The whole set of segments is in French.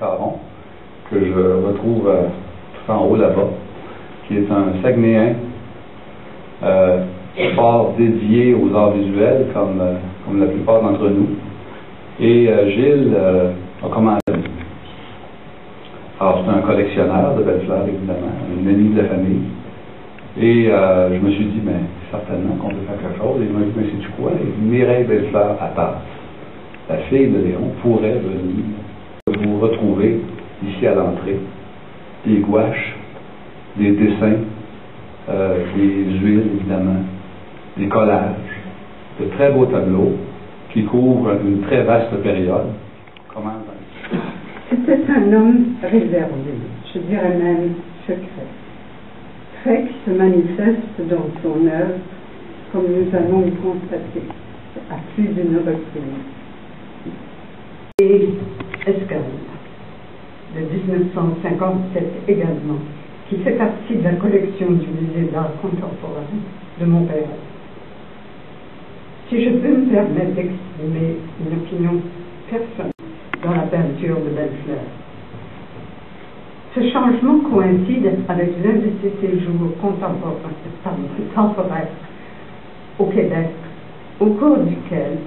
Caron, que je retrouve tout en haut là-bas, qui est un Saguenéen fort dédié aux arts visuels, comme la plupart d'entre nous. Et Gilles a commencé. Alors, c'est un collectionneur de belles fleurs, évidemment, un ami de la famille. Et je me suis dit, ben, certainement qu'on peut faire quelque chose. Et il m'a dit, mais sais-tu quoi? Mireille Bellefleur à Tasse, la fille de Léon, pourrait venir vous retrouver ici à l'entrée des gouaches, des dessins, des huiles, évidemment, des collages, de très beaux tableaux qui couvrent une très vaste période. Comment? C'était un homme réservé, je dirais même secret. Trait qui se manifeste dans son œuvre, comme nous allons le constater, à plus d'une reprise. Et Escale, de 1957 également, qui fait partie de la collection du Musée d'art contemporain de Montréal. Si je peux me permettre d'exprimer une opinion personnelle dans la peinture de Bellefleur, ce changement coïncide avec l'un de ses séjours temporaires au Québec, au cours duquel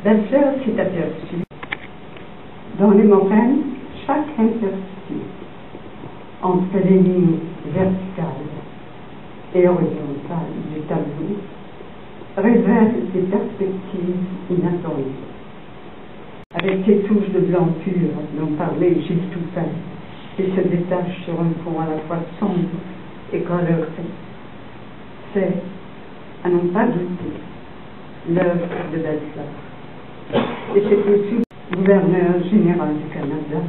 Bellefleur s'est aperçu dans les moraines chaque interstice entre les lignes verticales et horizontales du tableau révèle des perspectives inattendues. Avec ces touches de blanc pur dont parlait Gilles Toupin, qui se détache sur un fond à la fois sombre et coloré, c'est, à n'en pas douter, l'œuvre de Bellefleur. Et c'est aussi le gouverneur général du Canada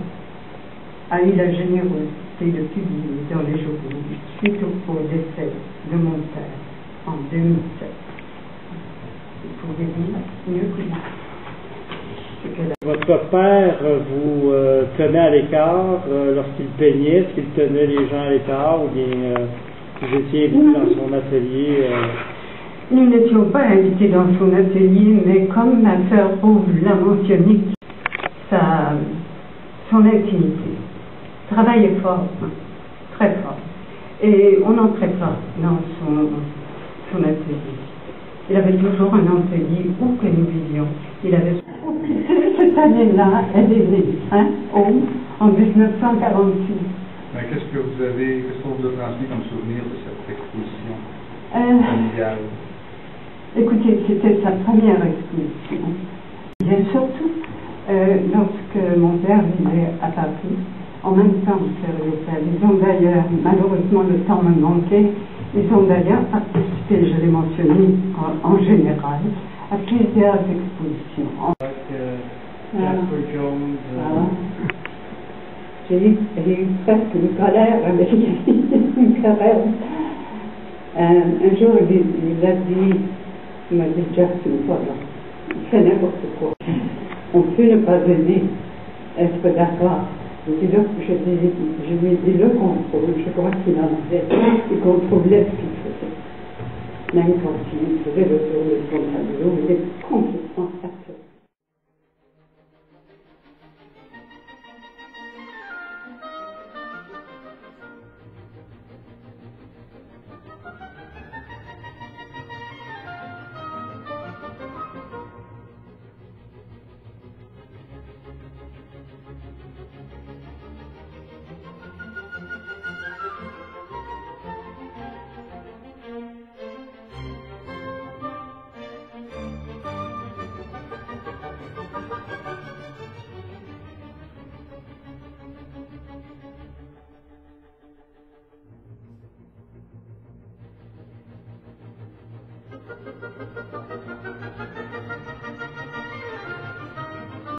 a eu la générosité de publier dans les journaux suite au décès de mon père en 2007. Vous pouvez dire mieux que moi. Votre père vous tenait à l'écart lorsqu'il peignait? Est-ce qu'il tenait les gens à l'écart ou bien vous étiez invité dans son atelier? Nous n'étions pas invités dans son atelier, mais comme ma sœur Aude l'a mentionné, son intimité. Travaillait fort, très fort. Et on n'entrait pas dans son atelier. Il avait toujours un atelier où que nous vivions. Il avait... Cette année-là, elle est née, en 1946. Qu'est-ce qu'on vous a transmis comme souvenir de cette exposition familiale? Écoutez, c'était sa première exposition. Et surtout, lorsque mon père vivait à Paris, en même temps que l'hôtel, ils ont d'ailleurs, malheureusement le temps me manquait, ils ont d'ailleurs participé, je l'ai mentionné en général, à plusieurs expositions. J'ai eu presque une colère avec une querelle. Un jour, il a dit, il m'a dit, Jackson, voilà, c'est n'importe quoi. On peut ne pas aimer, être d'accord. Je lui ai dit le contrôle, je crois qu'il en avait, il contrôlait ce qu'il faisait. Même quand il faisait le tour de son tableau, il est complètement absurde.